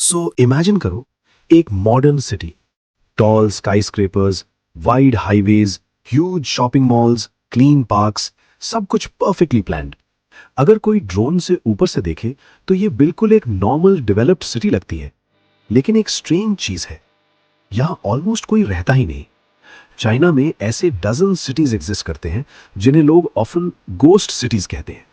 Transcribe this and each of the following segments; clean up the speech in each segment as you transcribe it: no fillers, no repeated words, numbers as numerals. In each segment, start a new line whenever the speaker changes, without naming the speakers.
सो imagine करो एक modern city, tall skyscrapers, wide highways, huge shopping malls, clean parks, सब कुछ परफेक्टली प्लान्ड। अगर कोई ड्रोन से ऊपर से देखे तो ये बिल्कुल एक नॉर्मल डेवलप्ड सिटी लगती है। लेकिन एक स्ट्रेंज चीज है, यहाँ ऑलमोस्ट कोई रहता ही नहीं। चाइना में ऐसे डजन सिटीज एग्जिस्ट करते हैं जिन्हें लोग ऑफन गोस्ट सिटीज कहते हैं।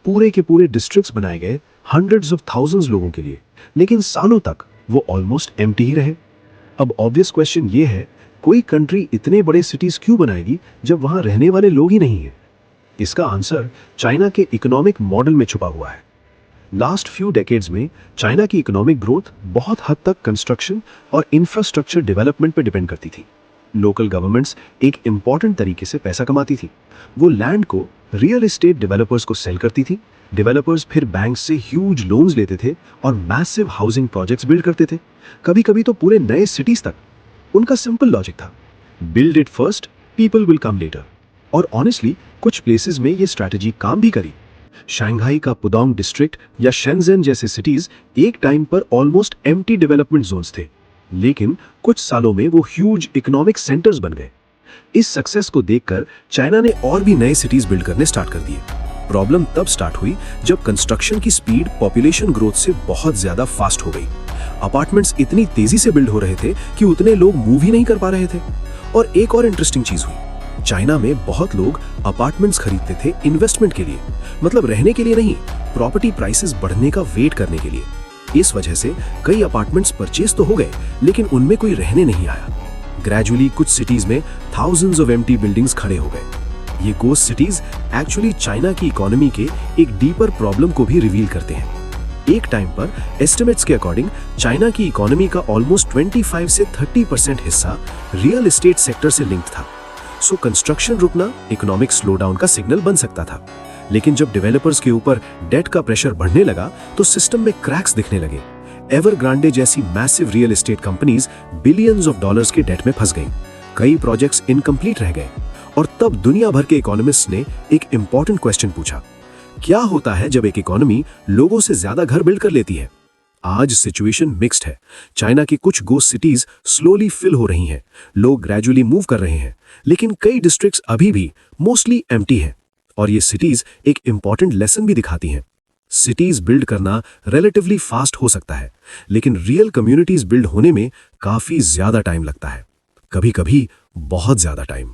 पूरे के पूरे डिस्ट्रिक्ट्स बनाए गए हंड्रेड्स ऑफ थाउजेंड्स लोगों के लिए, लेकिन सालों तक वो ऑलमोस्ट एम्प्टी ही रहे। अब ऑब्वियस क्वेश्चन ये है, कोई कंट्री इतने बड़े सिटीज क्यों बनाएगी जब वहां रहने वाले लोग ही नहीं है? इसका आंसर चाइना के इकोनॉमिक मॉडल में छुपा हुआ है। लास्ट फ्यू डेकेड्स में चाइना की इकोनॉमिक ग्रोथ बहुत हद तक कंस्ट्रक्शन और इंफ्रास्ट्रक्चर डेवलपमेंट पर डिपेंड करती थी। लोकल गवर्नमेंट्स एक इंपॉर्टेंट तरीके से पैसा कमाती थी। वो लैंड को रियल एस्टेट डेवलपर्स को सेल करती थी। डेवलपर्स फिर बैंक से ह्यूज लोन्स लेते थे और मैसिव हाउसिंग प्रोजेक्ट्स बिल्ड करते थे, कभी कभी तो पूरे नए सिटीज तक। उनका सिंपल लॉजिक था, build it first, people will come later. और ऑनेस्टली कुछ प्लेसेस में ये स्ट्रैटेजी काम भी करी। शंघाई का पुडोंग डिस्ट्रिक्ट या शेंजन जैसे सिटीज एक टाइम पर ऑलमोस्ट एम्प्टी डेवलपमेंट जोन्स थे, लेकिन कुछ सालों में वो ह्यूज इकोनॉमिक सेंटर्स बन गए। इस सक्सेस को देखकर चाइना ने और भी नए सिटीज बिल्ड करने स्टार्ट कर दिए। प्रॉब्लम तब स्टार्ट हुई जब कंस्ट्रक्शन की स्पीड पॉपुलेशन ग्रोथ से बहुत ज्यादा फास्ट हो गई। अपार्टमेंट्स इतनी तेजी से बिल्ड हो रहे थे कि उतने लोग मूव ही नहीं कर पा रहे थे। और एक और इंटरेस्टिंग चीज हुई, चाइना में बहुत लोग अपार्टमेंट्स खरीदते थे इन्वेस्टमेंट के लिए, मतलब रहने के लिए नहीं, प्रॉपर्टी प्राइसेस बढ़ने का वेट करने के लिए। इस वजह से कई अपार्टमेंट्स परचेज तो हो गए, लेकिन उनमें कोई रहने नहीं आया। ग्रेजुअली कुछ सिटीज में थाउजेंड्स ऑफ एम्प्टी बिल्डिंग्स खड़े हो गए। ये गोस्ट सिटीज एक्चुअली चाइना की इकोनॉमी के एक डीपर प्रॉब्लम को भी रिवील करते हैं। एक टाइम पर एस्टिमेट्स के अकॉर्डिंग चाइना की इकोनॉमी का ऑलमोस्ट 25 से 30% हिस्सा रियल एस्टेट सेक्टर से लिंक्ड था। सो कंस्ट्रक्शन रुकना इकोनॉमिक स्लोडाउन का सिग्नल बन सकता था। लेकिन जब डेवलपर्स के ऊपर डेट का प्रेशर बढ़ने लगा तो सिस्टम में क्रैक्स दिखने लगे। एवरग्रांडे जैसी massive real estate companies billions of dollars के डेट में फंस गईं। कई प्रोजेक्ट्स इनकम्प्लीट रह गए। और तब दुनिया भर के इकोनॉमिस्ट्स ने एक इंपॉर्टेंट क्वेश्चन पूछा, क्या होता है जब एक इकोनॉमी लोगों से ज्यादा घर बिल्ड कर लेती है? आज सिचुएशन मिक्स्ड है। चाइना की कुछ गोस्ट सिटीज स्लोली फिल हो रही हैं, लोग ग्रेजुअली मूव कर रहे हैं, लेकिन कई डिस्ट्रिक्ट्स अभी भी मोस्टली एम्प्टी हैं। और ये सिटीज एक इंपॉर्टेंट लेसन भी दिखाती हैं। सिटीज बिल्ड करना रिलेटिवली फास्ट हो सकता है, लेकिन रियल कम्युनिटीज बिल्ड होने में काफी ज्यादा टाइम लगता है, कभी कभी बहुत ज्यादा टाइम।